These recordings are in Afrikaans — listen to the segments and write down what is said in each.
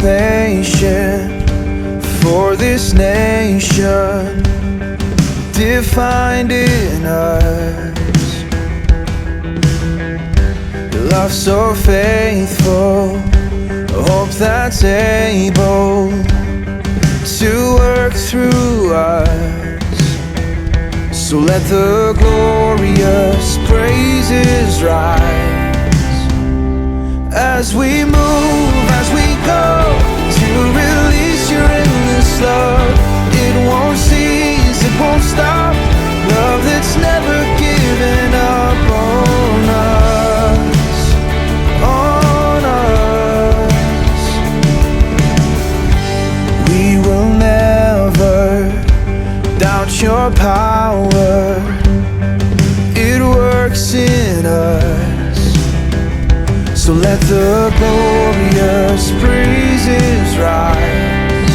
patient for this nation, defined in us. Your love so faithful, a hope that's able to work through us. So let the glorious praises rise as we move, as we go to release your endless love. It won't cease, it won't stop. Love that's never given up on us, on us. We will never doubt your power. It works in us. So let the glorious praises rise.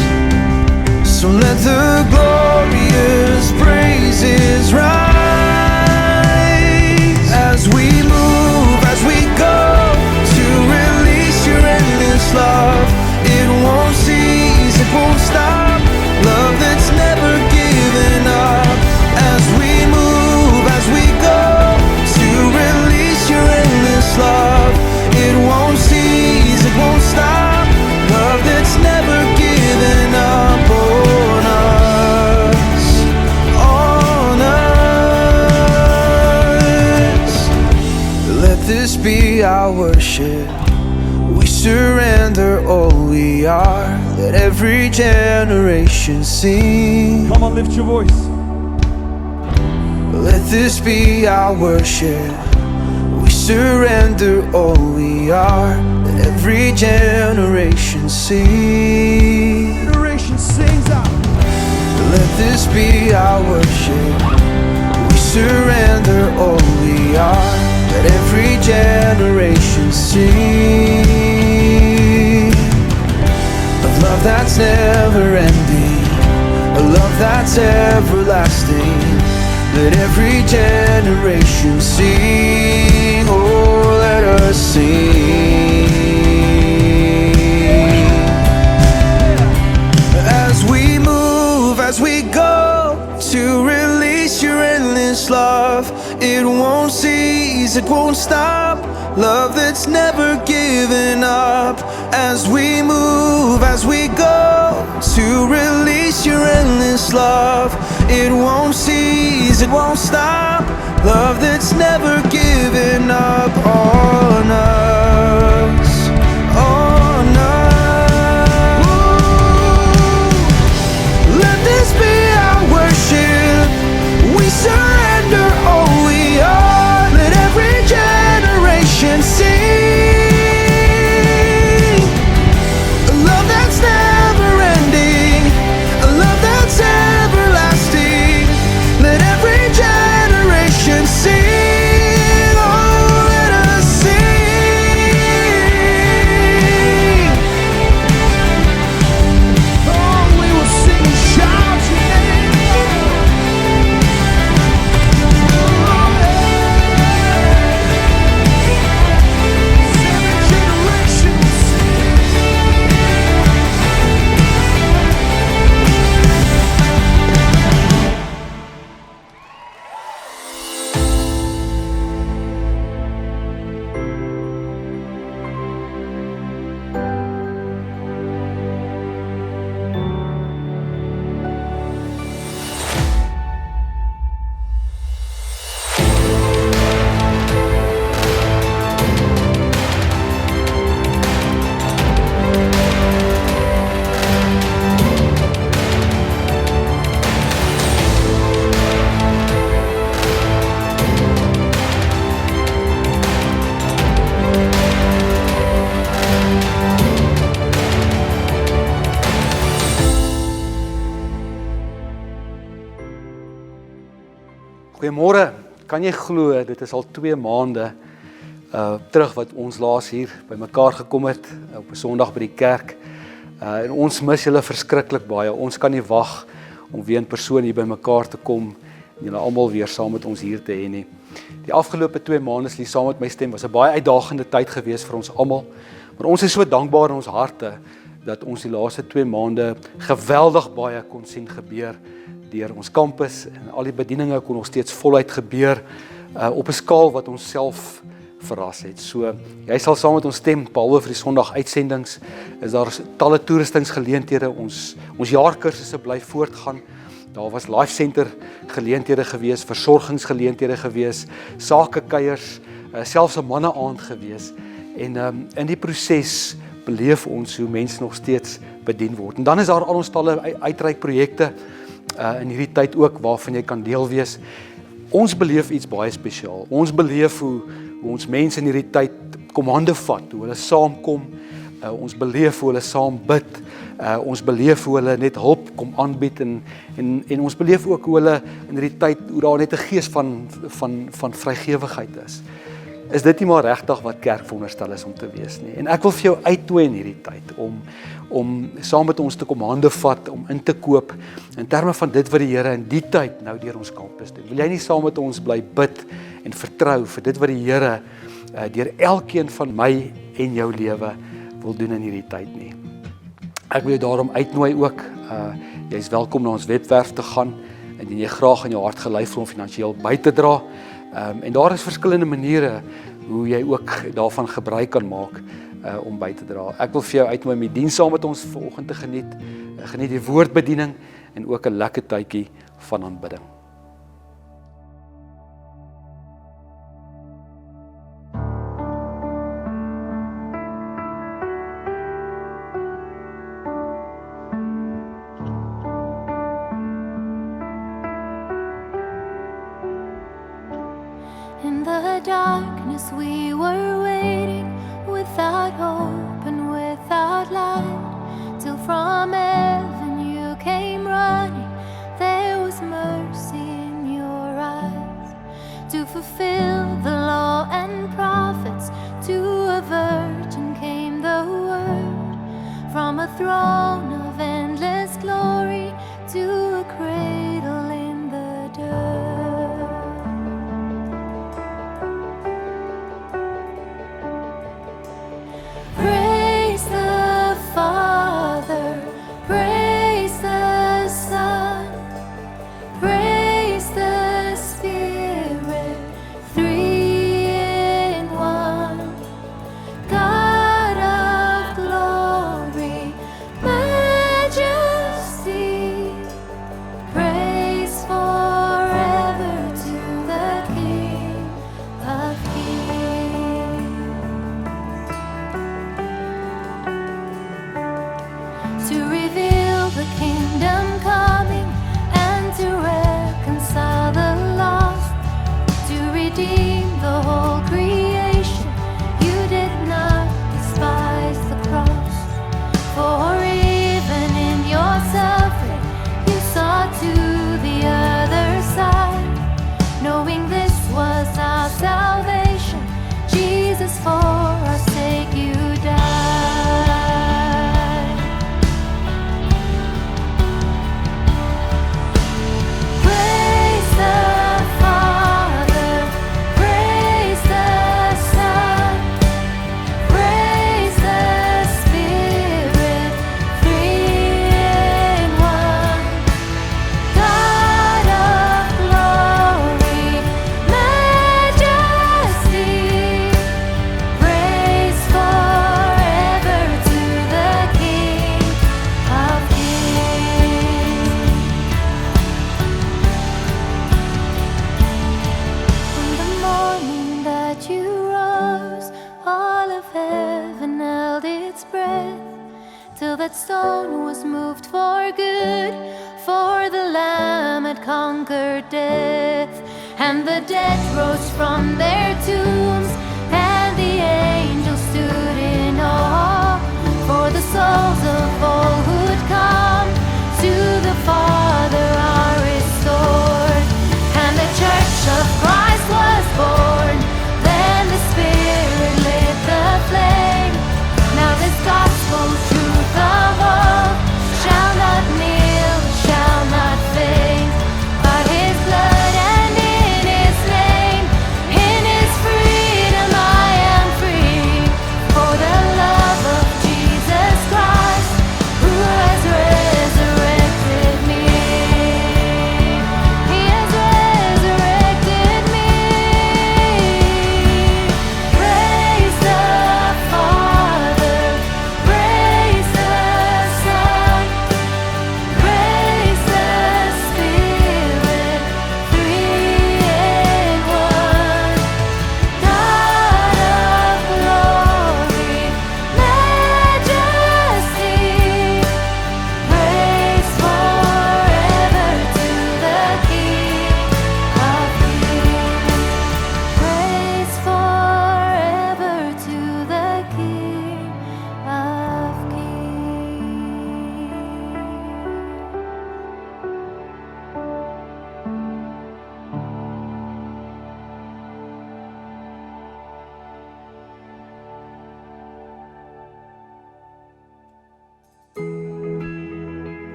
So let the glorious praises rise as we move, as we go to release your endless love. It won't cease, it won't stop. Love that's never given up. As we move, as we go to release your endless love. It won't cease, it won't stop. Love that's never given up on us, on us. Let this be our worship. We surrender all we are. Let every generation sing. Come on, lift your voice. Let this be our worship. We surrender all we are. Let every generation sing. Generation sings out. Let this be our worship. We surrender all we are. Let every generation sing. Of love that's never ending, a love that's everlasting. Let every generation sing. Oh, let us sing. As we move, as we go to release your endless love. It won't cease, it won't stop. Love that's never given up. As we move, as we go to release your endless love. It won't cease, it won't stop. Love that's never given up on us, on us. Let this be our worship. We surrender all we are. Let every generation sing. A love that's never ending, a love that's everlasting. Let every generation sing. Oh, let us sing. Oh, we will sing and shout your name. Seven generations. Goeiemôre, kan jy glo, dit is al 2 maande terug wat ons laas hier by mekaar gekom het, op 'n Sondag by die kerk. En ons mis julle verskriklik baie. Ons kan nie wag om weer in persoon hier by mekaar te kom en julle almal weer saam met ons hier te hê nie. Die afgelope 2 maande, as jy saam met my stem, was 'n baie uitdagende tyd gewees vir ons almal. Maar ons is so dankbaar in ons harte dat ons die laaste 2 maande geweldig baie kon sien gebeur deur ons kampus en al die bedieninge kon nog steeds voluit gebeur op 'n skaal wat ons self verras het. So, jy sal saam met ons stem, behalwe vir die Sondag uitsendings, is daar talle toeristingsgeleenthede, ons jaarkursusse bly voortgaan. Daar was life center geleenthede gewees, versorgingsgeleenthede gewees, sakekuiers, selfs 'n manne-aand gewees. En in die proses beleef ons hoe mense nog steeds bedien word. En dan is daar al ons talle uitreikprojekte in hierdie tyd ook waarvan jy kan deel wees. Ons beleef iets baie spesiaal. Ons beleef hoe ons mense in hierdie tyd kom hande vat, hoe hulle saamkom. Ons beleef hoe hulle saam bid. Ons beleef hoe hulle net hulp kom aanbied en ons beleef ook hoe hulle in hierdie tyd, hoe daar net 'n gees van vrygewigheid is. Is dit nie maar regtig wat kerk veronderstel is om te wees nie? En ek wil vir jou uitnooi in hierdie tyd om saam met ons te kom hande vat, om in te koop in terme van dit wat die Here in die tyd nou deur ons kampus doen. Wil jy nie saam met ons bly bid en vertrou vir dit wat die Here deur elkeen van my en jou lewe wil doen in hierdie tyd nie? Ek wil jou daarom uitnooi ook, jy is welkom na ons webwerf te gaan en jy graag in jou hart gelei voel om finansiëel by te dra. En daar is verskillende maniere hoe jy ook daarvan gebruik kan maak om by te dra. Ek wil vir jou uitnooi om die diens saam met ons vanoggend te geniet. Geniet die woordbediening en ook 'n lekker tydjie van aanbidding. In the darkness we were waiting, without hope and without light, till from heaven you came running. There was mercy in your eyes, to fulfill the law and prophets. To a virgin came the word, from a throne of endless glory to a cradle in the dirt. Praise the Father, praise the Son, praise the Spirit, three in one. God of glory, majesty, praise forever to the King of Kings. To reveal the kingdom coming and to reconcile the lost, to redeem the whole creation. You did not despise the cross, for even in your suffering you saw to the other side, knowing this was our salvation. Jesus, for our sake you died. Praise the Father, praise the Son, praise the Spirit, three in one. God of glory, majesty, praise forever to the King of Kings. From the morning that you rose, all of heaven held its breath, till that stone was moved for good, for the Lamb had conquered death. And the dead rose from their tombs, and the angels stood in awe, for the souls of all who'd come to the Father are restored. And the church of Christ was born, then the Spirit lit the flame. Now this gospel's truth of all shall not kneel, shall not faint, but His blood and in His name, in His freedom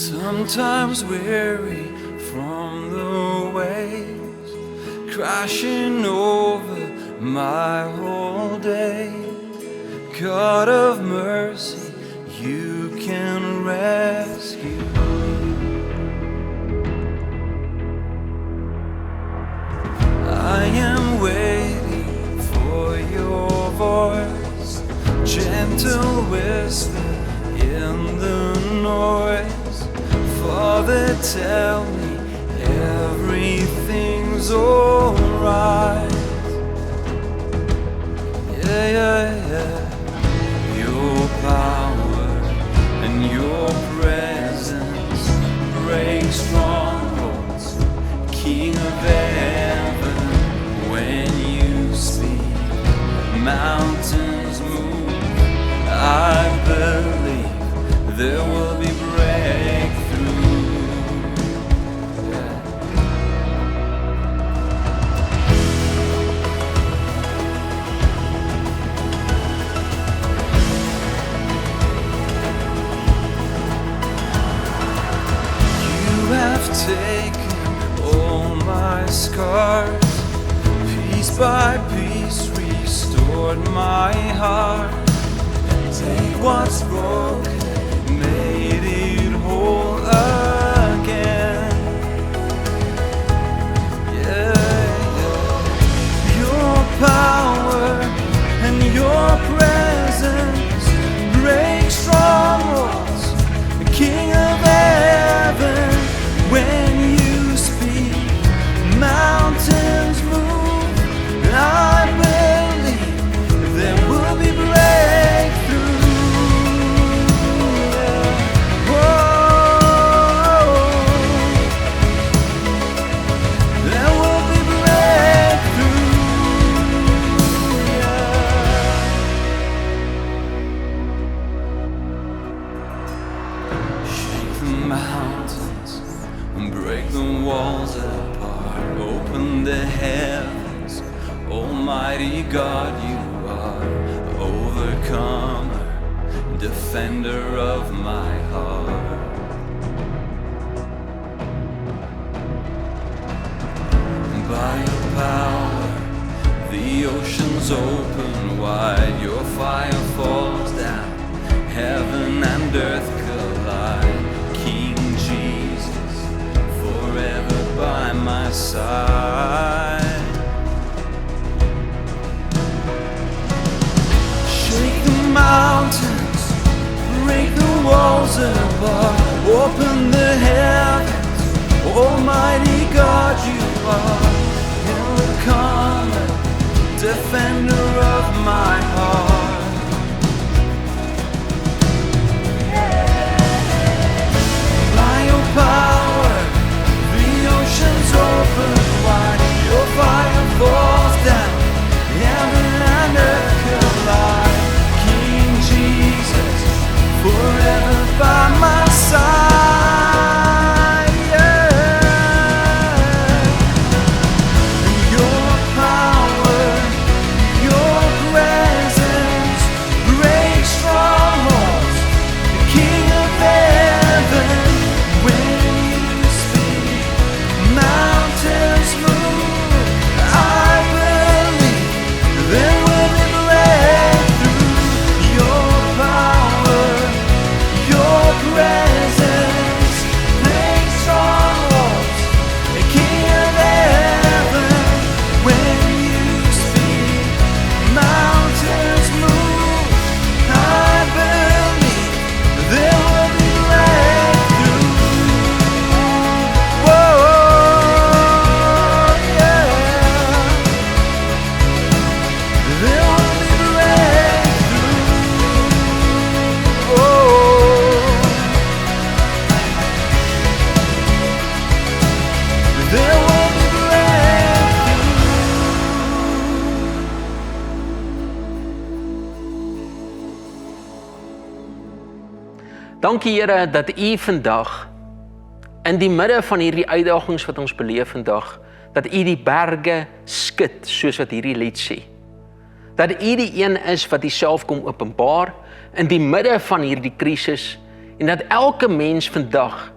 Sometimes weary from the waves crashing over my whole day. God of mercy, you can rescue me. I am waiting for your voice, gentle whisper in the noise. Father, tell me everything's alright. Yeah, yeah, yeah. Your power and your presence break strongholds. King of heaven, when you speak, mountains move. I believe there will be breakthrough. Yeah. You have taken all my scars, piece by piece restored my heart. Take what's broken, made it whole again. Yeah, yeah. Your power and your presence break strongholds. The King of heaven, when you speak, mountains move. I believe there will be breakthrough. There will be breakthrough. Shake the mountains and break the walls apart. Open the heavens, Almighty God, you are overcomer, defender of my heart. By your power, the oceans open wide. Your fire falls down, heaven and earth collide. King Jesus, forever by my side. Shake the mountains, break the walls apart. Open the heavens, Almighty God, you are overcomer, defender of my heart. By your power, the oceans open wide. Your fire falls down, heaven and earth collide. King Jesus, forever by my side. Yeah. Your power, your presence break strongholds. The King of heaven, when you speak, mountains move. I believe there will be breakthrough. Your power, your presence break strongholds. The King of heaven, when you speak, mountains move. I believe there will be breakthrough. Whoa, yeah. There will be breakthrough. Oh, there will be breakthrough. Dankie Here dat U vandag in die midde van hierdie uitdagings wat ons beleef vandag, dat U die berge skud soos wat hierdie lied sê. Dat U die een is wat U self kom openbaar in die midde van hierdie krisis en dat elke mens vandag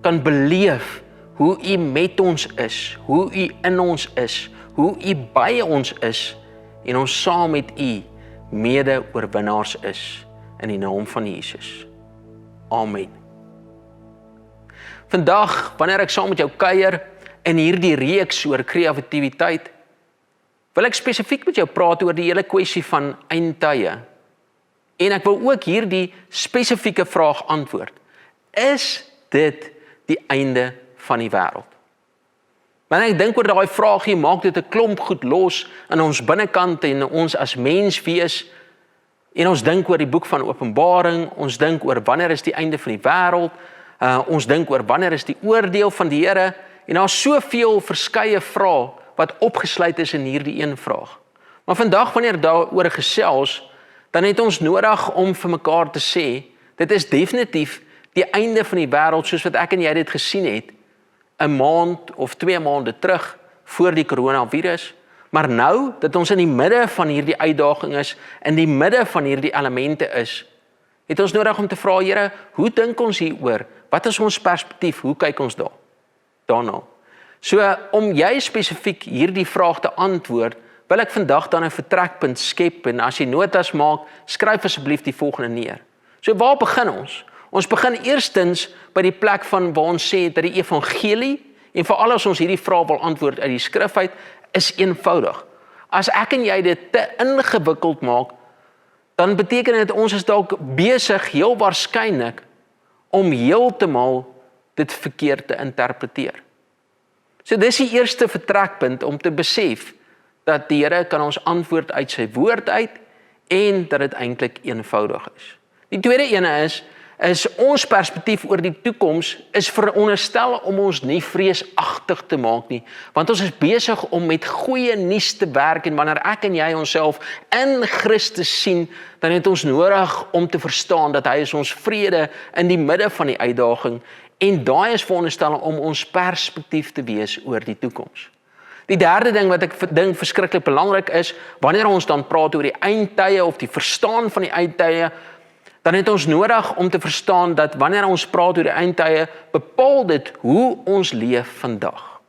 kan beleef hoe U met ons is, hoe U in ons is, hoe U by ons is en ons saam met U mede-oorwinnaars is in die naam van Jesus. Amen. Vandag, wanneer ek saam met jou kuier in hierdie reeks oor kreatiwiteit, wil ek spesifiek met jou praat oor die hele kwessie van eindtye. En ek wil ook hierdie spesifieke vraag antwoord. Is dit die einde van die wêreld? Wanneer ek dink oor daai vraagie, maak dit 'n klomp goed los in ons binnekant en ons as mens wees. En ons dink oor die boek van Openbaring, ons dink oor wanneer is die einde van die wêreld, ons dink oor wanneer is die oordeel van die Here, en daar is soveel verskeie vrae wat opgesluit is in hierdie een vraag. Maar vandag wanneer daaroor gesels, dan het ons nodig om vir mekaar te sê, dit is definitief die einde van die wêreld soos wat ek en jy dit gesien het, 'n maand of 2 maande terug voor die coronavirus, maar nou dat ons in die midde van hierdie uitdaging is, in die midde van hierdie elemente is, het ons nodig om te vra, Here, hoe dink ons hieroor? Wat is ons perspektief? Hoe kyk ons daarna? So, om jy spesifiek hierdie vraag te antwoord, wil ek vandag dan 'n vertrekpunt skep, en as jy notas maak, skryf asseblief die volgende neer. So, waar begin ons? Ons begin eerstens by die plek van waar ons sê dat die evangelie, en veral as ons hierdie vraag wil antwoord uit die skrif uit, is eenvoudig. As ek en jy dit te ingewikkeld maak, dan beteken dit ons is dalk besig, heel waarskynlik, om heeltemal dit verkeerd te interpreteer. So dis die eerste vertrekpunt om te besef dat die Here kan ons antwoord uit sy woord uit en dat dit eintlik eenvoudig is. Die tweede ene is ons perspektief oor die toekoms is veronderstel om ons nie vreesagtig te maak nie, want ons is besig om met goeie nuus te werk, en wanneer ek en jy onsself in Christus sien, dan het ons nodig om te verstaan dat hy is ons vrede in die midde van die uitdaging, en daai is veronderstel om ons perspektief te wees oor die toekoms. Die derde ding wat ek dink verskriklik belangrik is, wanneer ons dan praat oor die eindtye of die verstaan van die eindtye, dan het ons nodig om te verstaan dat wanneer ons praat oor die eindtye, bepaal dit hoe ons leef vandag.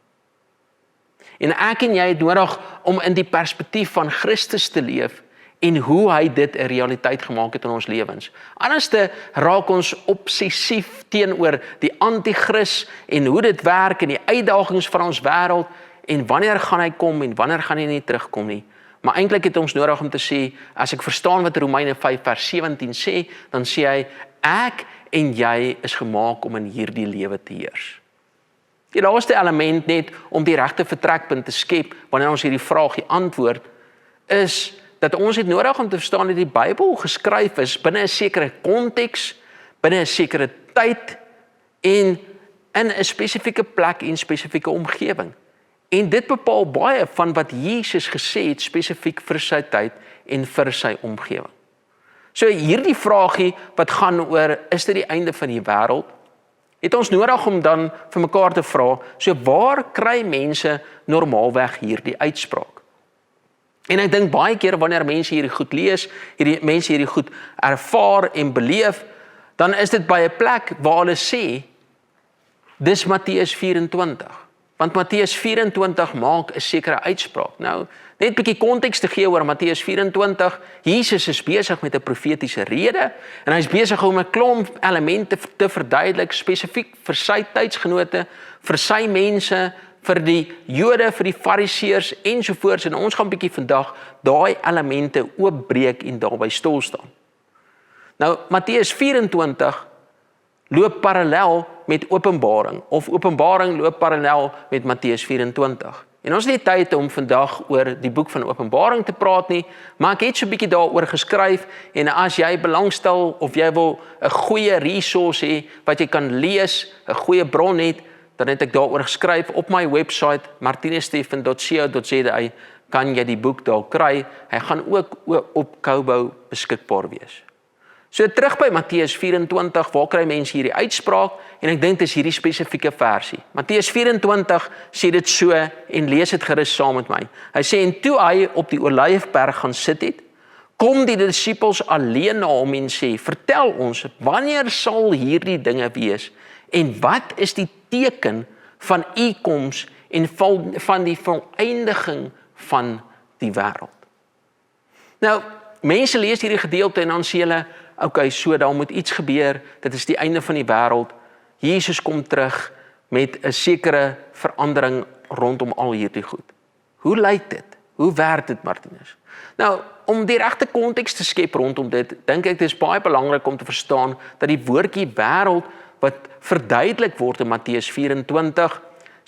En ek en jy het nodig om in die perspektief van Christus te leef en hoe hy dit 'n realiteit gemaak het in ons lewens. Anderste raak ons obsessief teenoor die anti-kris en hoe dit werk en die uitdagings van ons wêreld en wanneer gaan hy kom en wanneer gaan hy nie terugkom nie. Maar eintlik het ons nodig om te sê, as ek verstaan wat Romeine 5 vers 17 sê, dan sê hy, ek en jy is gemaak om in hierdie lewe te heers. Die laaste element net om die regte vertrekpunt te skep, wanneer ons hierdie vraagie antwoord, is dat ons het nodig om te verstaan dat die Bybel geskryf is binne 'n sekere konteks, binne 'n sekere tyd en in 'n spesifieke plek en spesifieke omgewing. En dit bepaal baie van wat Jesus gesê het spesifiek vir sy tyd en vir sy omgewing. So hierdie vraagie wat gaan oor, is dit die einde van die wêreld? Het ons nodig om dan vir mekaar te vra, so waar kry mense normaalweg hierdie uitspraak? En ek dink baie keer wanneer mense hierdie goed lees, mense hierdie goed ervaar en beleef, dan is dit by 'n plek waar hulle sê, dis Matteus 24. Want Matteus 24 maak 'n sekere uitspraak. Nou, net 'n bietjie konteks te gee oor Matteus 24. Jesus is besig met 'n profetiese rede en hy's besig om 'n klomp elemente te verduidelik spesifiek vir sy tydsgenote, vir sy mense, vir die Jode, vir die Fariseërs ensovoorts. En ons gaan bietjie vandag daai elemente oopbreek en daarby stil staan. Nou, Matteus 24 loop parallel met Openbaring, of Openbaring loop parallel met Matteus 24. En ons het nie tyd om vandag oor die boek van Openbaring te praat nie, maar ek het so 'n bietjie daaroor geskryf, en as jy belangstel of jy wil 'n goeie resource hê wat jy kan lees, 'n goeie bron het, dan het ek daaroor geskryf op my website martinesteffen.co.za, kan jy die boek daar kry. Hy gaan ook op Kobo beskikbaar wees. So terug by Matteus 24, waar kry mense hierdie uitspraak? En ek dink dis hierdie spesifieke versie. Matteus 24 sê dit so, en lees dit gerus saam met my. Hy sê, en toe hy op die Olyfberg gaan sit het, kom die disippels alleen na hom en sê, vertel ons, wanneer sal hierdie dinge wees? En wat is die teken van u koms en van die volëindiging van die wêreld? Nou, mense lees hierdie gedeelte en dan sê hulle, okay, so daar moet iets gebeur, dit is die einde van die wêreld, Jesus kom terug met 'n sekere verandering rondom al hierdie goed. Hoe lyk dit? Hoe werk dit, Martinus? Nou, om die regte konteks te skep rondom dit, dink ek dit is baie belangrik om te verstaan dat die woordjie wêreld wat verduidelik word in Matteus 24,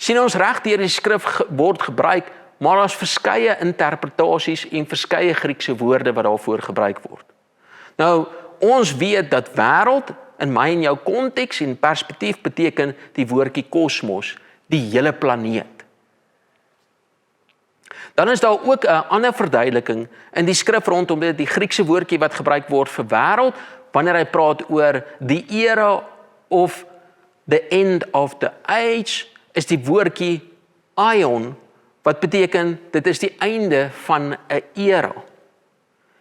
sien ons reg deur die skrif word gebruik, maar daar's verskeie interpretasies en verskeie Griekse woorde wat daarvoor gebruik word. Nou, ons weet dat wêreld in my en jou konteks en perspektief beteken die woordjie kosmos, die hele planeet. Dan is daar ook 'n ander verduideliking in die skrif rondom dit, die Griekse woordjie wat gebruik word vir wêreld, wanneer hy praat oor die era of the end of the age, is die woordjie aion, wat beteken, dit is die einde van 'n era.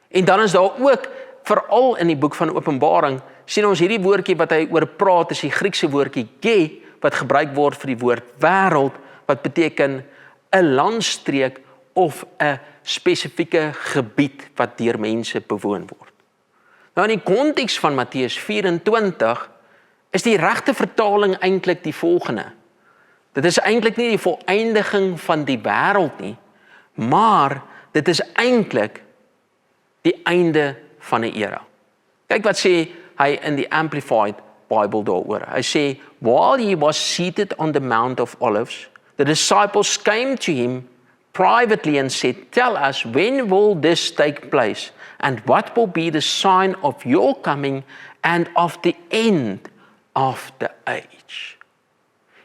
En dan is daar ook, veral in die boek van Openbaring, sien ons hierdie woordjie wat hy oor praat, is die Griekse woordjie ge, wat gebruik word vir die woord wêreld, wat beteken 'n landstreek of 'n spesifieke gebied wat deur mense bewoon word. Nou in die konteks van Matteus 24 is die regte vertaling eintlik die volgende. Dit is eintlik nie die volëindiging van die wêreld nie, maar dit is eintlik die einde van 'n era. Kyk wat sê hy in die Amplified Bible daaroor. Hy sê, while he was seated on the Mount of Olives, the disciples came to him privately and said, tell us, when will this take place? And what will be the sign of your coming and of the end of the age?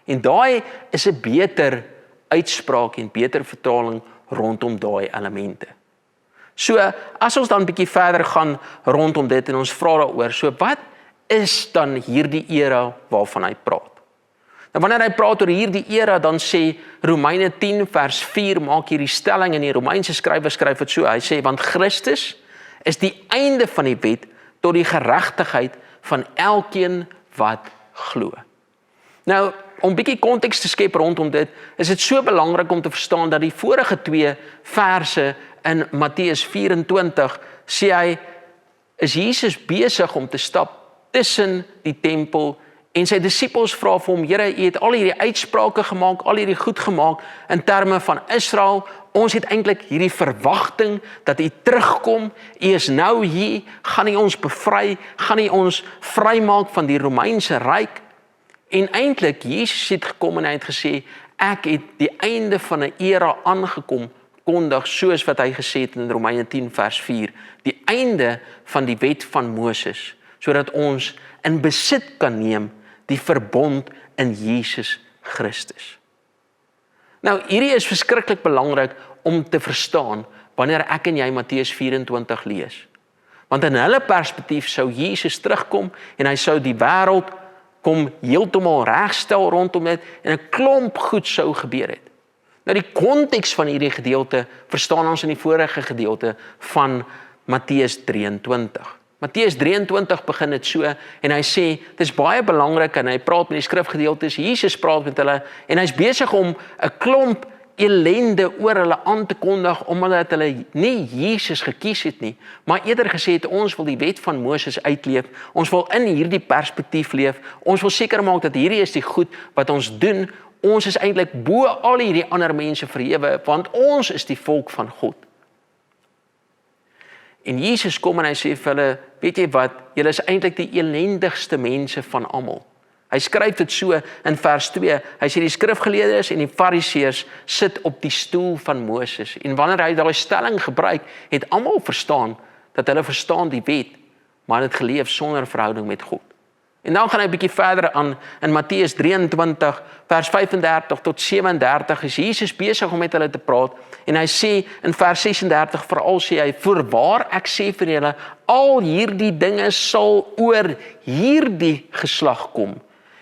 En daai is 'n beter uitspraak en beter vertaling rondom daai elemente. So, as ons dan 'n bietjie verder gaan rondom dit en ons vra daaroor, so wat is dan hierdie era waarvan hy praat? Nou wanneer hy praat oor hierdie era, dan sê Romeine 10 vers 4 maak hierdie stelling en die Romeinse skrywer skryf dit so, hy sê, want Christus is die einde van die wet tot die geregtigheid van elkeen wat glo. Nou, om bietjie konteks te skep rondom dit, is dit so belangrik om te verstaan dat die vorige 2 verse in Matteus 24 sê hy, is Jesus besig om te stap tussen die tempel en sy disippels vra vir hom, Here, U het al hierdie uitsprake gemaak, al hierdie goed gemaak in terme van Israel. Ons het eintlik hierdie verwagting dat U terugkom. U is nou hier, gaan U ons bevry, gaan U ons vrymaak van die Romeinse ryk. En eintlik Jesus het gekom en hy het gesê, ek het die einde van 'n era aangekom, kondig soos wat hy gesê het in Romeine 10 vers 4, die einde van die wet van Moses, sodat ons in besit kan neem die verbond in Jesus Christus. Nou, hierdie is verskriklik belangrik om te verstaan wanneer ek en jy Matteus 24 lees. Want in hulle perspektief sou Jesus terugkom en hy sou die wêreld kom heeltemal regstel rondom dit en 'n klomp goed sou gebeur het. Nou die konteks van hierdie gedeelte verstaan ons in die vorige gedeelte van Matteus 23. Matteus 23 begin dit so en hy sê, dit is baie belangrik en hy praat met die skrifgedeeltes, Jesus praat met hulle en hy's besig om 'n klomp ellende oor hulle aan te kondig omdat hulle nie Jesus gekies het nie, maar eerder gesê het ons wil die wet van Moses uitleef, ons wil in hierdie perspektief leef, ons wil seker maak dat hierdie is die goed wat ons doen, ons is eintlik bo al hierdie ander mense verhewe, want ons is die volk van God. En Jesus kom en hy sê vir hulle, weet jy wat, julle is eintlik die elendigste mense van almal. Hy skryf dit so in vers 2, hy sê die skrifgeleerdes en die fariseërs sit op die stoel van Moses. En wanneer hy daai stelling gebruik, het almal verstaan, dat hulle verstaan die wet, maar het geleef sonder verhouding met God. En dan gaan hy 'n bietjie verder aan, in Matteus 23, vers 35 tot 37, is Jesus besig om met hulle te praat, en hy sê in vers 36, veral sê hy, voorwaar ek sê vir julle, al hierdie dinge sal oor hierdie geslag kom.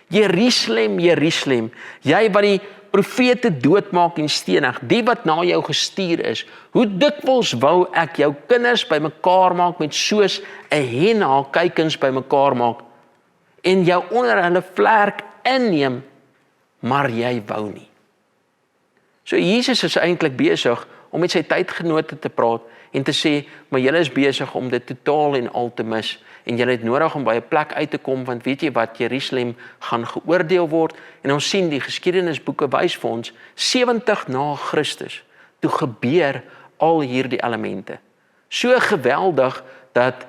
Jerusalem, Jerusalem, jy wat die profete doodmaak en stenig, die wat na jou gestuur is. Hoe dikwels wou ek jou kinders bymekaar maak met soos 'n hen haar kuikens bymekaar maak en jou onder hulle vlerk inneem, maar jy wou nie. So Jesus is eintlik besig om met sy tydgenote te praat en te sê, maar julle is besig om dit totaal en al te mis en julle het nodig om by 'n plek uit te kom, want weet jy wat, Jerusalem gaan geoordeel word en ons sien die geskiedenisboeke wys vir ons 70 na Christus, toe gebeur al hierdie elemente. So geweldig dat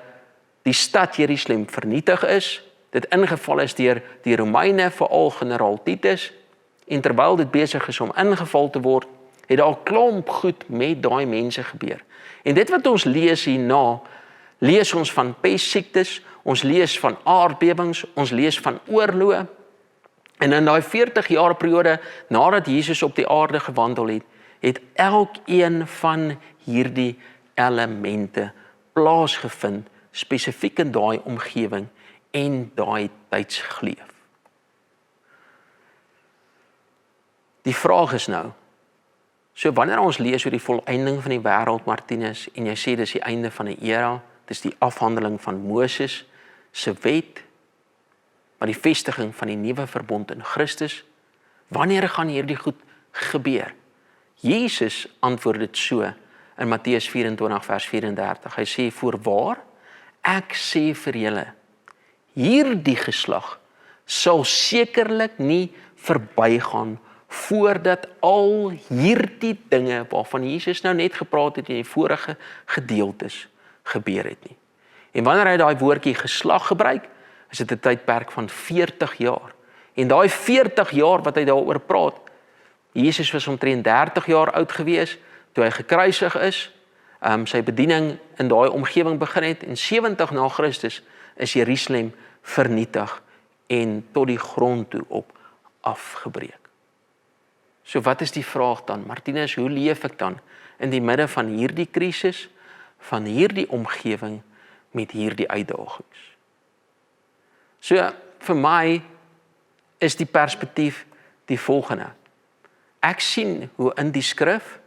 die stad Jerusalem vernietig is, dit ingeval is deur die Romeine, veral generaal Titus, en terwyl dit besig is om ingeval te word, het daar 'n klomp goed met daai mense gebeur. En dit wat ons lees hierna, lees ons van pestsiektes, ons lees van aardbewings, ons lees van oorloë. En in daai 40 jaar periode nadat Jesus op die aarde gewandel het, het elkeen van hierdie elemente plaasgevind, spesifiek in daai omgewing en daai tydsgleef. Die vraag is nou, so wanneer ons lees oor die volëinding van die wêreld, Martinus, en jy sê dis die einde van 'n era, dis die afhandeling van Moses se wet, maar die vestiging van die nuwe verbond in Christus, wanneer gaan hierdie goed gebeur? Jesus antwoord dit so in Matteus 24 vers 34. Hy sê, voorwaar, ek sê vir julle, hierdie geslag sal sekerlik nie verbygaan voordat al hierdie dinge waarvan Jesus nou net gepraat het in die vorige gedeeltes gebeur het nie. En wanneer hy daai woordjie geslag gebruik, is dit 'n tydperk van 40 jaar. En daai 40 jaar wat hy daaroor praat, Jesus was omtrent 30 jaar oud gewees toe hy gekruisig is, sy bediening in daai omgewing begin het, en 70 na Christus is Jerusalem vernietig en tot die grond toe op afgebreek. So wat is die vraag dan? Martinus, hoe leef ek dan in die midde van hierdie krisis, van hierdie omgewing met hierdie uitdagings? So vir my is die perspektief die volgende. Ek sien hoe in die skrif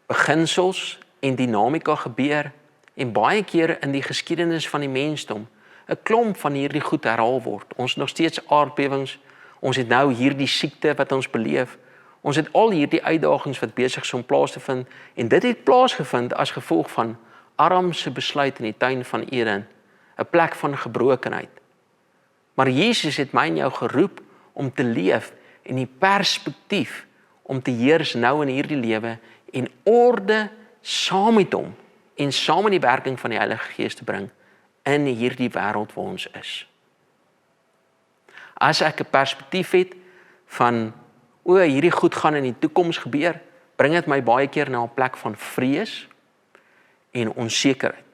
beginsels en dinamika gebeur en baie keer in die geskiedenis van die mensdom 'n klomp van hierdie goed herhaal word. Ons het nog steeds aardbewings, ons het nou hierdie siekte wat ons beleef, ons het al hierdie uitdagings wat besig is om plaas te vind, en dit het plaasgevind as gevolg van Adam se besluit in die tuin van Eden, 'n plek van gebrokenheid. Maar Jesus het my en jou geroep om te leef en die perspektief om te heers nou in hierdie lewe en orde saam met hom en saam met die werking van die Heilige Gees te bring in hierdie wêreld waar ons is. As ek 'n perspektief het van hierdie goed gaan in die toekoms gebeur, bring dit my baie keer na 'n plek van vrees en onsekerheid.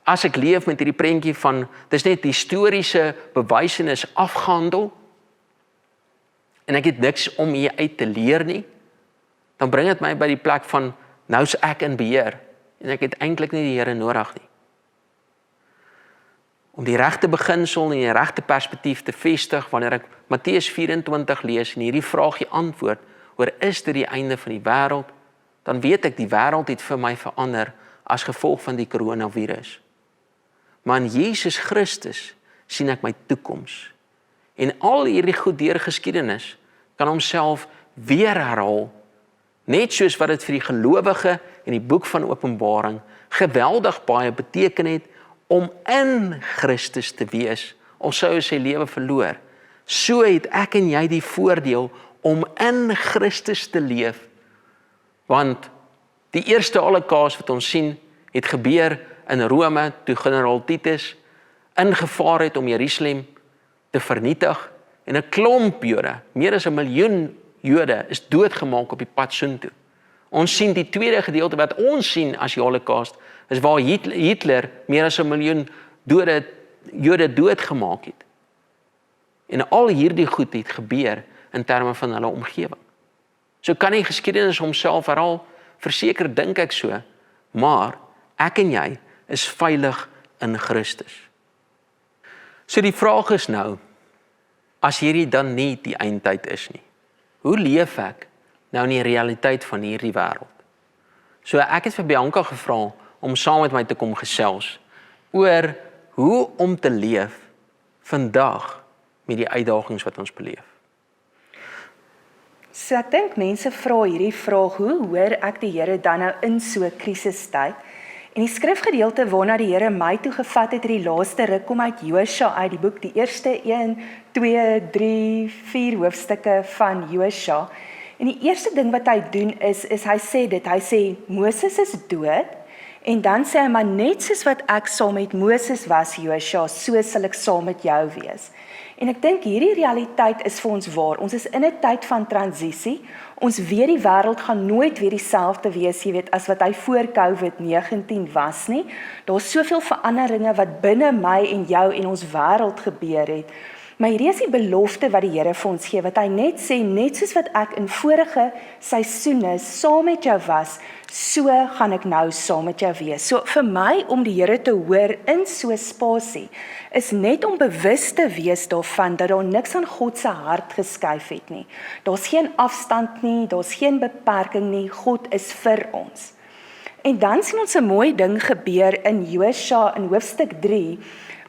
As ek leef met hierdie prentjie van dis net historiese bewysenis afgehandel en ek het niks om hier uit te leer nie, dan bring dit my by die plek van nou's ek in beheer en ek het eintlik nie die Here nodig nie. Om die regte beginsel en die regte perspektief te vestig wanneer ek Matteus 24 lees en hierdie vraagie antwoord oor is dit die einde van die wêreld, dan weet ek die wêreld het vir my verander as gevolg van die coronavirus. Maar in Jesus Christus sien ek my toekoms. En al hierdie goed deur geskiedenis kan homself weer herhaal, net soos wat dit vir die gelowige in die boek van Openbaring geweldig baie beteken het om in Christus te wees, al sou hy sy lewe verloor. So het ek en jy die voordeel om in Christus te leef, want die eerste Holocaust wat ons sien, het gebeur in Rome, toe generaal Titus ingevaar het om Jerusalem te vernietig, en 'n klomp Jode, meer as 1 miljoen Jode, is doodgemaak op die pad soontoe. Ons sien die tweede gedeelte wat ons sien as die Holocaust, is waar Hitler meer as 1 miljoen Jode doodgemaak het. En al hierdie goed het gebeur in terme van hulle omgewing. So kan die geskiedenis homself herhaal, verseker dink ek so, maar ek en jy is veilig in Christus. So die vraag is nou, as hierdie dan nie die eindtyd is nie, hoe leef ek nou in die realiteit van hierdie wêreld? So ek het vir Bianca gevra om saam met my te kom gesels oor hoe om te leef vandag met die uitdagings wat ons beleef. So ek dink mense vra hierdie vraag, hoe hoor ek die Here dan nou in so 'n krisistyd? En die skrifgedeelte waarna die Here my toe gevat het die laaste ruk kom uit Josua uit die boek, die eerste 1, 2, 3, 4 hoofstukke van Josua. En die eerste ding wat hy doen is hy sê dit, hy sê Moses is dood, en dan sê hy, maar net soos wat ek saam met Moses was, Josua, so sal ek saam met jou wees. En ek dink hierdie realiteit is vir ons waar. Ons is in 'n tyd van transisie. Ons weet die wêreld gaan nooit weer dieselfde wees, jy weet, as wat hy voor COVID-19 was nie. Daar's soveel veranderinge wat binne my en jou en ons wêreld gebeur het. Maar hierdie is die belofte wat die Here vir ons gee, wat hy net sê, net soos wat ek in vorige seisoene saam met jou was, so gaan ek nou saam met jou wees. So vir my om die Here te hoor in so 'n spasie, is net om bewus te wees daarvan, dat daar niks aan God se hart geskuif het nie. Daar's geen afstand nie, daar's geen beperking nie, God is vir ons. En dan sien ons 'n mooi ding gebeur in Josua in hoofstuk 3,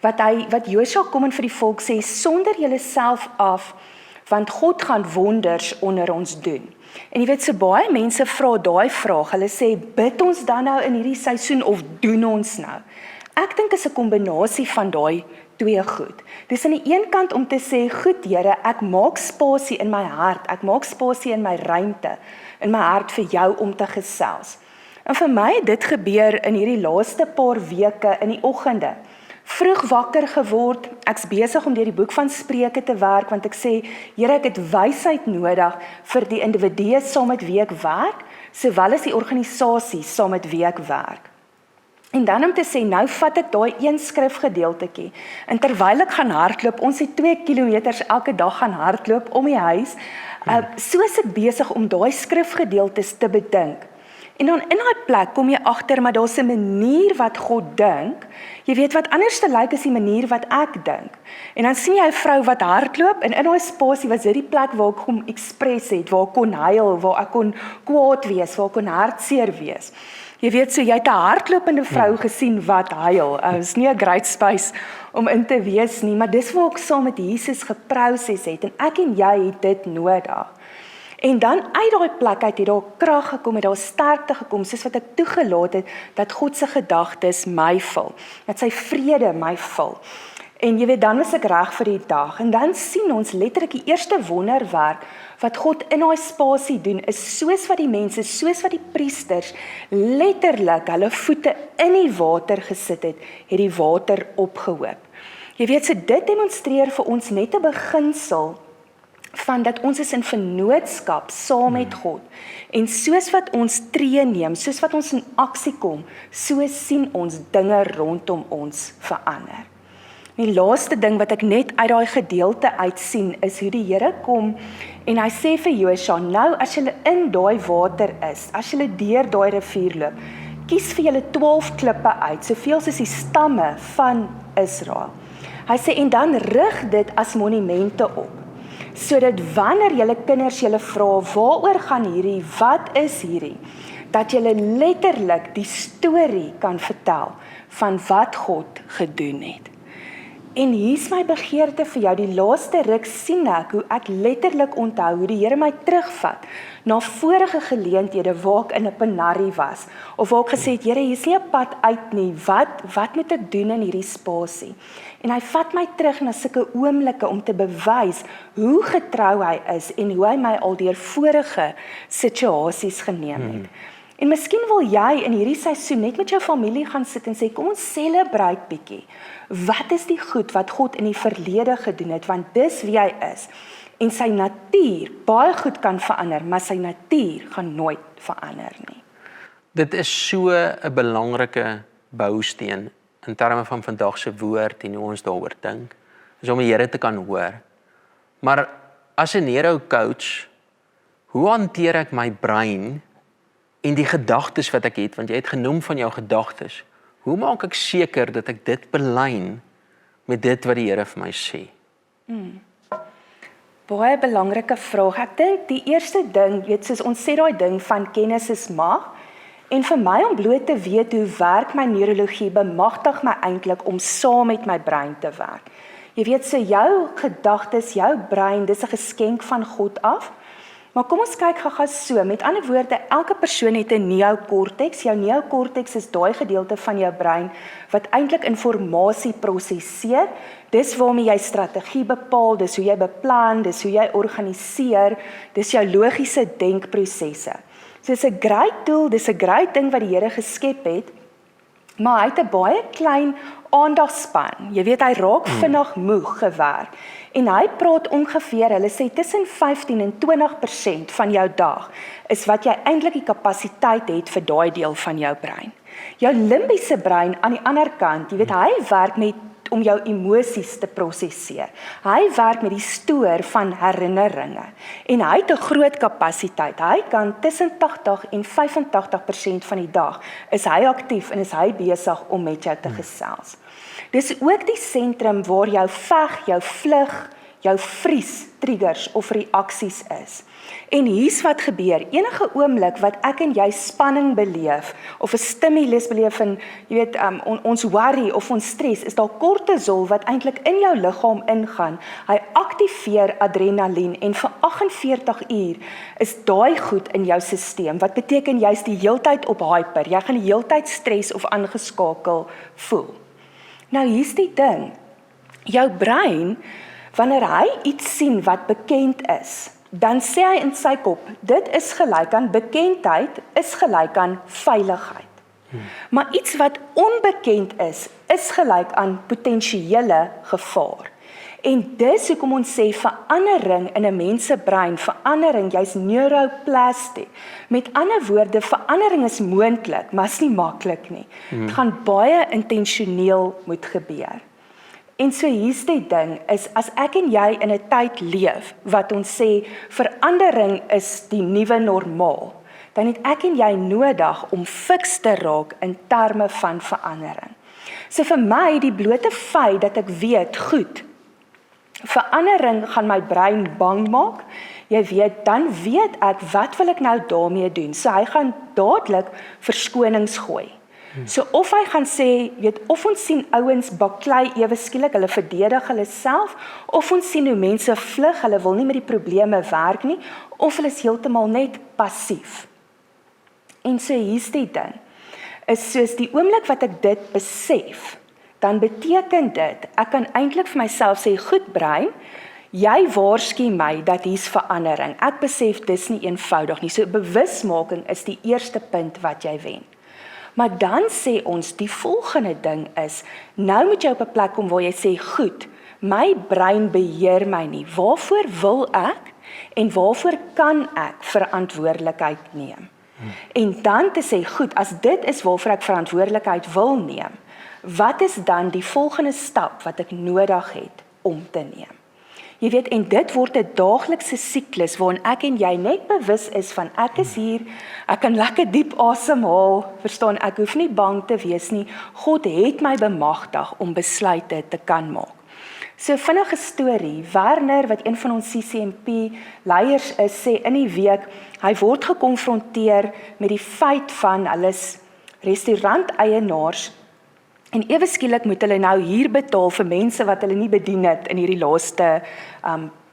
wat Josua kom en vir die volk sê, sonder julle self af, want God gaan wonders onder ons doen. En jy weet, so baie mense vra daai vraag, hulle sê, bid ons dan nou in hierdie seisoen of doen ons nou? Ek dink is 'n kombinasie van daai twee goed. Dis aan die een kant om te sê, goed Here, ek maak spasie in my hart, ek maak spasie in my ruimte, in my hart vir jou om te gesels. En vir my het dit gebeur in hierdie laaste paar weke in die oggende. Vroeg wakker geword, ek's besig om deur die boek van Spreuke te werk, want ek sê, Here, ek het wysheid nodig vir die individue saam met wie ek werk, sowel as die organisasie saam met wie ek werk. En dan om te sê, nou vat ek daai een skrifgedeeltetjie, en terwyl ek gaan hardloop, ons het 2 kilometers elke dag gaan hardloop om die huis, so is ek besig om daai skrifgedeeltes te bedink. En dan in daai plek kom jy agter, maar daar's 'n manier wat God dink, jy weet wat anders te lyk as die manier wat ek dink. En dan sien jy 'n vrou wat hardloop, en in daai spasie was dit die plek waar ek kom express het, waar ek kon huil, waar ek kon kwaad wees, waar ek kon hartseer wees. Jy weet, so jy het 'n hardlopende vrou gesien wat huil. Is nie 'n great space om in te wees nie, maar dis waar ek saam met Jesus geproses het, en ek en jy het dit nodig. En dan uit daai plek uit het daar krag gekom, het daar sterkte gekom, soos wat ek toegelaat het, dat God se gedagtes my vul, dat sy vrede my vul. En jy weet, dan was ek reg vir die dag, en dan sien ons letterlik die eerste wonderwerk, wat God in daai spasie doen, is soos wat die mense, soos wat die priesters, letterlik hulle voete in die water gesit het die water opgehoop. Jy weet, so dit demonstreer vir ons net 'n beginsel, van dat ons is in vennootskap saam met God, en soos wat ons tree neem, soos wat ons in aksie kom, so sien ons dinge rondom ons verander. Die laaste ding wat ek net uit daai gedeelte uit sien, is hoe die Here kom, en hy sê vir Josua, nou as julle in daai water is, as julle deur daai rivier loop, kies vir julle 12 klippe uit, soveel soos die stamme van Israel. Hy sê, en dan rig dit as monumente op, sodat wanneer julle kinders julle vra, waaroor gaan hierdie, wat is hierdie, dat julle letterlik die storie kan vertel van wat God gedoen het. En hier's my begeerte vir jou, die laaste ruk sien ek, hoe ek letterlik onthou, hoe die Here my terugvat, na vorige geleenthede waar ek in 'n penarie was, of waar ek gesê het, Here, hier's nie 'n pad uit nie, wat moet ek doen in hierdie spasie? En hy vat my terug na sulke oomblikke om te bewys hoe getrou hy is, en hoe hy my al deur vorige situasies geneem het. En miskien wil jy in hierdie seisoen net met jou familie gaan sit en sê, kom ons celebrate bietjie. Wat is die goed wat God in die verlede gedoen het, want dis wie hy is. En sy natuur, baie goed kan verander, maar sy natuur gaan nooit verander nie. Dit is so 'n belangrike bousteen in terme van vandag se woord en hoe ons daaroor dink, is om die Here te kan hoor. Maar as 'n neurocoach, hoe hanteer ek my brein en die gedagtes wat ek het, want jy het genoem van jou gedagtes, hoe maak ek seker dat ek dit belyn met dit wat die Here vir my sê? Baie belangrike vraag. Ek dink die eerste ding, weet soos ons sê daai ding van kennis is mag, en vir my om bloot te weet hoe werk my neurologie bemagtig my eintlik om saam met my brein te werk. Jy weet so jou gedagtes, jou brein, dis 'n geskenk van God af. Maar kom ons kyk gou-gou so. Met ander woorde, elke persoon het 'n neokorteks. Jou neokorteks is daai gedeelte van jou brein wat eintlik inligting prosesseer. Dis waarmee jy strategie bepaal, dis hoe jy beplan, dis hoe jy organiseer, dis jou logiese denkprosesse. So dis 'n great tool, dis 'n great ding wat die Here geskep het, maar hy het 'n baie klein aandagsspan. Jy weet, hy raak vinnig moeg gewerk. En hy praat ongeveer, hulle sê tussen 15 en 20% van jou dag is wat jy eintlik die kapasiteit het vir daai deel van jou brein. Jou limbiese brein aan die ander kant, jy weet, hy werk met om jou emosies te prosesseer. Hy werk met die stoor van herinneringe en hy het 'n groot kapasiteit. Hy kan tussen 80 en 85% van die dag is hy aktief en is hy besig om met jou te gesels. Dis ook die sentrum waar jou veg, jou vlug, jou vries triggers of reaksies is. En hier's wat gebeur, enige oomblik wat ek en jy spanning beleef, of 'n stimulus beleef en, jy weet, ons worry of ons stres, is daar kortisol wat eintlik in jou liggaam ingaan. Hy aktiveer adrenalien en vir 48 uur is daai goed in jou stelsel, wat beteken jy's die heeltyd op hyper, jy gaan die heeltyd stres of aangeskakel voel. Nou hier's die ding, jou brein, wanneer hy iets sien wat bekend is, dan sê hy in sy kop, dit is gelyk aan bekendheid, is gelyk aan veiligheid. Maar iets wat onbekend is gelyk aan potensiële gevaar. En dis hoekom ons sê verandering in 'n mens se brein, verandering, jy's neuroplasties. Met ander woorde, verandering is moontlik, maar is nie maklik nie. Dit gaan baie intentioneel moet gebeur. En so hier's die ding, is as ek en jy in 'n tyd leef, wat ons sê, verandering is die nuwe normaal, dan het ek en jy nodig om fiks te raak in terme van verandering. So vir my, die blote feit dat ek weet, goed, verandering gaan my brein bang maak, jy weet, dan weet ek, wat wil ek nou daarmee doen? So hy gaan dadelik verskonings gooi. So of hy gaan sê, weet, of ons sien ouens baklei ewe skielik, hulle verdedig hulle self, of ons sien hoe mense vlug, hulle wil nie met die probleme werk nie, of hulle is heeltemal net passief. En so hier's die ding, is soos die oomblik wat ek dit besef, dan beteken dit, ek kan eintlik vir myself sê, goed brein, jy waarsku my dat hier's verandering. Ek besef dis nie eenvoudig nie. So bewusmaking is die eerste punt wat jy wen. Maar dan sê ons, die volgende ding is, nou moet jy op 'n plek kom waar jy sê, goed, my brein beheer my nie. Waarvoor wil ek en waarvoor kan ek verantwoordelikheid neem? En dan te sê, goed, as dit is waarvoor ek verantwoordelikheid wil neem, wat is dan die volgende stap wat ek nodig het om te neem? Jy weet, en dit word 'n daaglikse siklus waarin ek en jy net bewus is van ek is hier, ek kan lekker diep asemhaal, verstaan, ek hoef nie bang te wees nie, God het my bemagtig om besluite te kan maak. So vinnige storie, Werner, wat een van ons CCMP leiers is, sê in die week, hy word gekonfronteer met die feit van, hulle is restauranteienaars, en ewe skielik moet hulle nou hier betaal vir mense wat hulle nie bedien het in hierdie laaste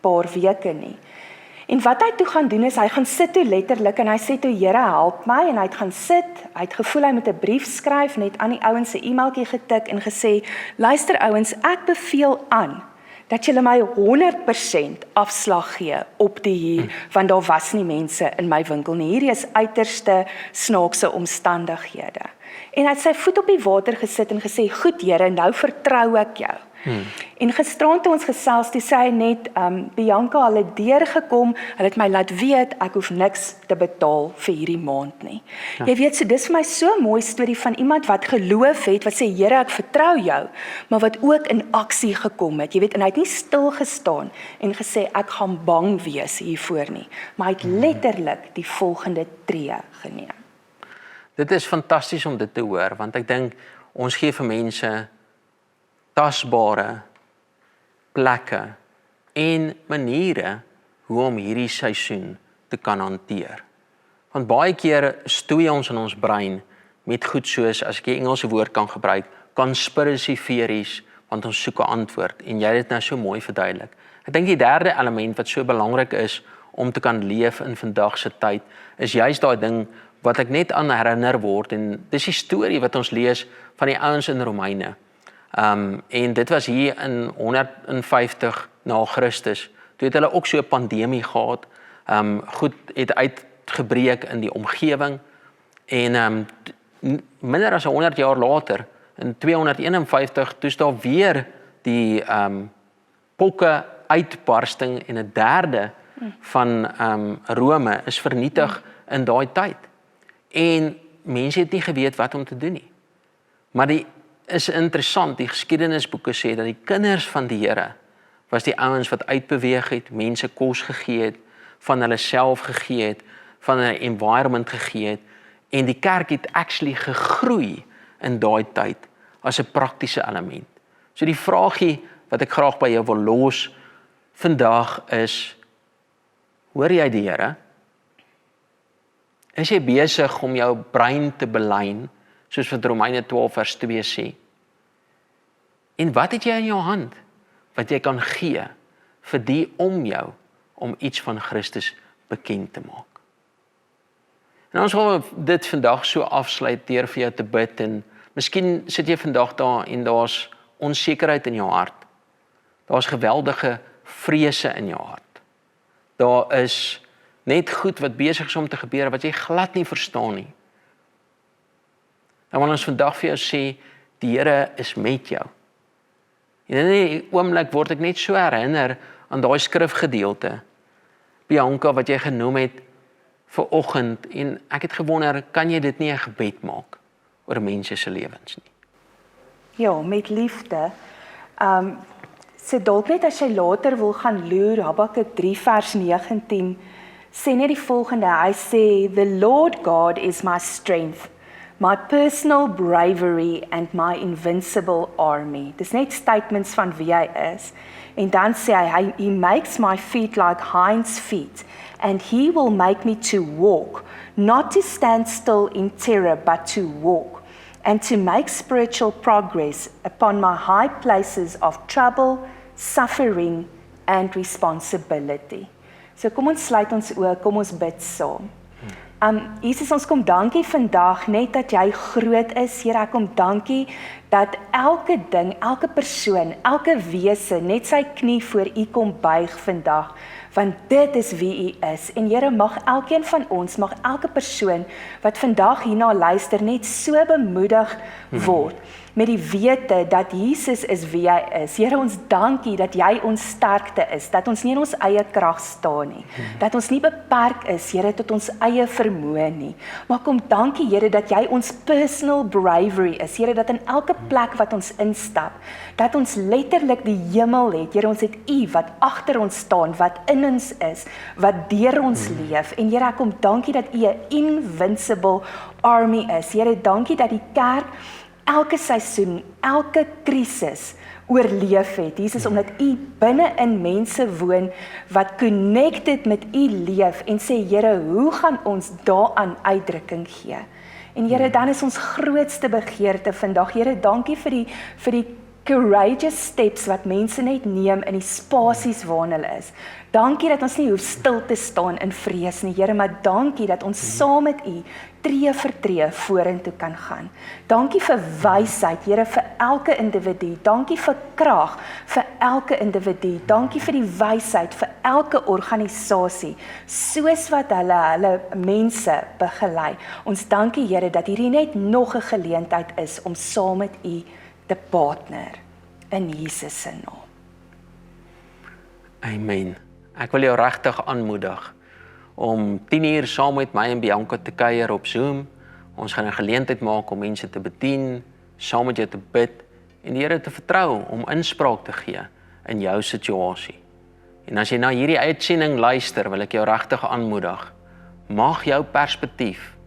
paar weke nie. En wat hy toe gaan doen is, hy gaan sit toe letterlik en hy sê toe, Here help my, en hy het gaan sit, hy het gevoel hy moet 'n brief skryf, net aan die ouens se e-mailtjie getik en gesê, luister ouens, ek beveel aan, dat julle my 100% afslag gee op die huur, want daar was nie mense in my winkel nie. Hierdie is uiterste snaakse omstandighede. En hy het sy voet op die water gesit en gesê, goed Here, nou vertrou ek jou. En gisterand toe ons gesels, toe sê hy net, Bianca, hulle het deurgekom, hulle het my laat weet, ek hoef niks te betaal vir hierdie maand nie. Ja. Jy weet, so dis vir my so 'n mooi storie van iemand wat geloof het, wat sê, Here, ek vertrou jou, maar wat ook in aksie gekom het, jy weet, en hy het nie stil gestaan en gesê, ek gaan bang wees hiervoor nie, maar hy het letterlik die volgende tree geneem. Dit is fantasties om dit te hoor, want ek dink, ons gee vir mense tasbare plekke en maniere hoe om hierdie seisoen te kan hanteer. Want baie keer stoei ons in ons brein met goed soos, as ek die Engelse woord kan gebruik, conspiracy theories, want ons soek 'n antwoord, en jy het dit nou so mooi verduidelik. Ek dink die derde element wat so belangrik is om te kan leef in vandag se tyd, is juist daai ding wat ek net aan herinner word, en dis die storie wat ons lees van die ouens in Romeine. En dit was hier in 150 na Christus, toe het hulle ook so 'n pandemie gehad, goed het uitgebreek in die omgewing, en minder as 100 jaar later, in 251, toe is daar weer die pokke uitbarsting, en 'n derde van Rome is vernietig in daai tyd. En mense het nie geweet wat om te doen nie. Maar die is interessant, die geskiedenisboeke sê dat die kinders van die Here was die ouens wat uitbeweeg het, mense kos gegee het, van hulle self gegee het, van 'n environment gegee het, en die kerk het actually gegroei in daai tyd as 'n praktiese element. So die vraagie wat ek graag by jou wil los vandag is, hoor jy die Here? Is jy besig om jou brein te belyn, soos wat Romeine 12 vers 2 sê? En wat het jy in jou hand, wat jy kan gee vir die om jou, om iets van Christus bekend te maak? En ons gaan dit vandag so afsluit deur vir jou te bid, en miskien sit jy vandag daar en daar's onsekerheid in jou hart. Daar's geweldige vrese in jou hart. Daar is net goed wat besig is om te gebeur wat jy glad nie verstaan nie. Dan wil ons vandag vir jou sê, die Here is met jou. En in die oomblik word ek net so herinner aan daai skrifgedeelte, Bianca, wat jy genoem het vir oggend, en ek het gewonder, kan jy dit nie 'n gebed maak oor mense se lewens nie? Ja, met liefde. So dalk net as jy later wil gaan loer, Habakuk 3 vers 19, sê net die volgende, hy sê, "The Lord God is my strength, my personal bravery and my invincible army." Dis net statements van wie hy is. En dan sê hy, "He makes my feet like hinds feet, and he will make me to walk, not to stand still in terror, but to walk, and to make spiritual progress upon my high places of trouble, suffering, and responsibility." So kom ons sluit ons oë, kom ons bid saam. Jesus, ons kom dankie vandag net dat jy groot is. Here, ek kom dankie dat elke ding, elke persoon, elke wese net sy knie voor U kom buig vandag, want dit is wie U is. En Here, mag elkeen van ons, mag elke persoon wat vandag hierna luister net so bemoedig word met die wete dat Jesus is wie hy is. Here, ons dankie dat jy ons sterkte is, dat ons nie in ons eie krag staan nie, dat ons nie beperk is, Here, tot ons eie vermoë nie. Maar kom dankie, Here, dat jy ons personal bravery is, Here, dat in elke plek wat ons instap, dat ons letterlik die hemel het. Here, ons het U wat agter ons staan, wat in ons is, wat deur ons leef. En Here, ek kom dankie dat U 'n invincible army is. Here, dankie dat die kerk elke seisoen, elke krisis oorleef het. Jesus, omdat U binne in mense woon wat connected met U leef en sê, Here, hoe gaan ons daaraan uitdrukking gee? En Here, dan is ons grootste begeerte vandag. Here, dankie vir die courageous steps wat mense net neem in die spasies waarin hulle is. Dankie dat ons nie hoef stil te staan in vrees nie, Here, maar dankie dat ons saam met U tree vir tree vorentoe kan gaan. Dankie vir wysheid, Here, vir elke individu. Dankie vir krag vir elke individu. Dankie vir die wysheid vir elke organisasie, soos wat hulle mense begelei. Ons dankie, Here, dat hierdie net nog 'n geleentheid is om saam met U te partner in Jesus se naam. Amen. Ek wil jou regtig aanmoedig om 10:00 saam met my en Bianca te kuier op Zoom. Ons gaan 'n geleentheid maak om mense te bedien, saam met jou te bid en die Here te vertrou om inspraak te gee in jou situasie. En as jy na hierdie uitsending luister, wil ek jou regtig aanmoedig. Mag jou perspektief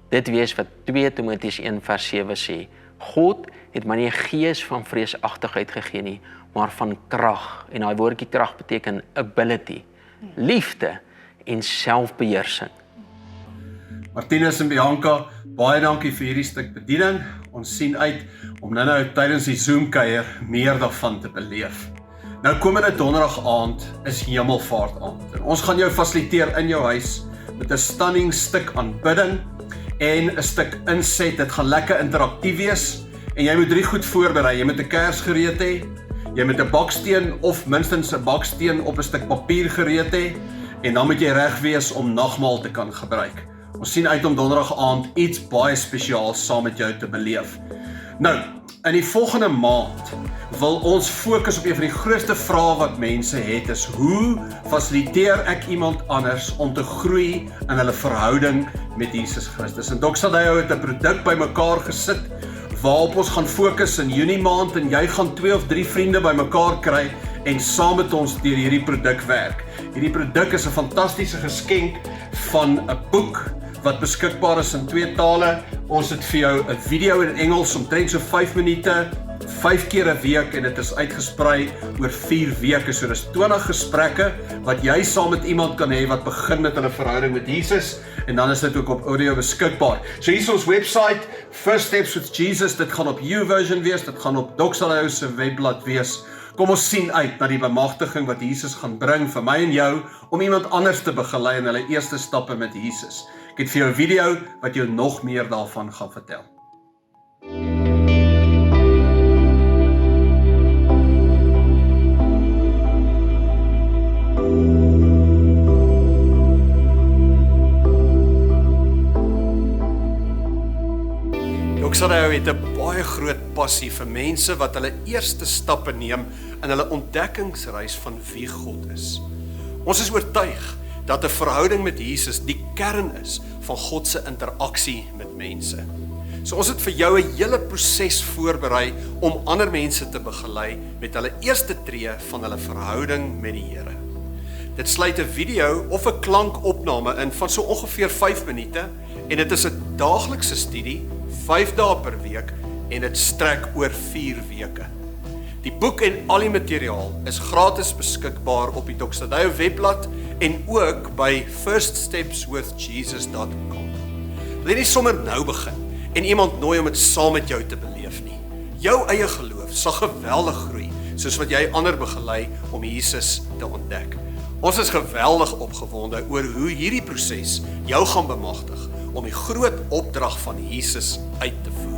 dit wees wat 2 Timoteus 1 vers 7 sê. God het my nie 'n gees van vreesagtigheid gegee nie, maar van krag. En daai woordjie krag beteken ability, liefde en selfbeheersing. Martinus en Bianca, baie dankie vir hierdie stuk bediening. Ons sien uit om nou tydens die Zoom-kuier meer daarvan te beleef. Nou komende donderdag aand is Hemelvaart aand. En ons gaan jou fasiliteer in jou huis met 'n stunning stuk aanbidding en 'n stuk inset. Dit gaan lekker interaktief wees en jy moet 3 goed voorberei. Jy moet 'n kers gereed hê, jy moet 'n baksteen of minstens 'n baksteen op 'n stuk papier gereed hê en dan moet jy reg wees om nagmaal te kan gebruik. Ons sien uit om donderdag aand iets baie spesiaals saam met jou te beleef. Nou, in die volgende maand wil ons fokus op een van die grootste vrae wat mense het, is hoe fasiliteer ek iemand anders om te groei in hulle verhouding met Jesus Christus. En Doxadio het 'n produk bymekaar gesit waarop ons gaan fokus in Junie maand en jy gaan 2 of 3 vriende bymekaar kry en saam met ons deur hierdie produk werk. Hierdie produk is 'n fantastiese geskenk van 'n boek wat beskikbaar is in 2 tale. Ons het vir jou 'n video in Engels omtrent so 5 minute, 5 keer 'n week en dit is uitgesprei oor 4 weke. So dis 20 gesprekke wat jy saam met iemand kan hê wat begin met hulle verhouding met Jesus en dan is dit ook op audio beskikbaar. So hier is ons website, First Steps with Jesus, dit gaan op YouVersion wees, dit gaan op Doxadio se webblad wees. Kom ons sien uit na die bemagtiging wat Jesus gaan bring vir my en jou om iemand anders te begelei in hulle eerste stappe met Jesus. Ek het vir jou 'n video wat jou nog meer daarvan gaan vertel. Doxadio het 'n baie groot passie vir mense wat hulle eerste stappe neem in hulle ontdekkingsreis van wie God is. Ons is oortuig dat 'n verhouding met Jesus die kern is van God se interaksie met mense. So ons het vir jou 'n hele proses voorberei om ander mense te begelei met hulle eerste tree van hulle verhouding met die Here. Dit sluit 'n video of 'n klankopname in van so ongeveer 5 minute en dit is 'n daaglikse studie, 5 dae per week en dit strek oor 4 weke. Die boek en al die materiaal is gratis beskikbaar op die Doxadio webblad en ook by firststepswithjesus.com. Wil jy nie sommer nou begin en iemand nooi om dit saam met jou te beleef nie? Jou eie geloof sal geweldig groei, soos wat jy ander begelei om Jesus te ontdek. Ons is geweldig opgewonde oor hoe hierdie proses jou gaan bemagtig om die groot opdrag van Jesus uit te voer.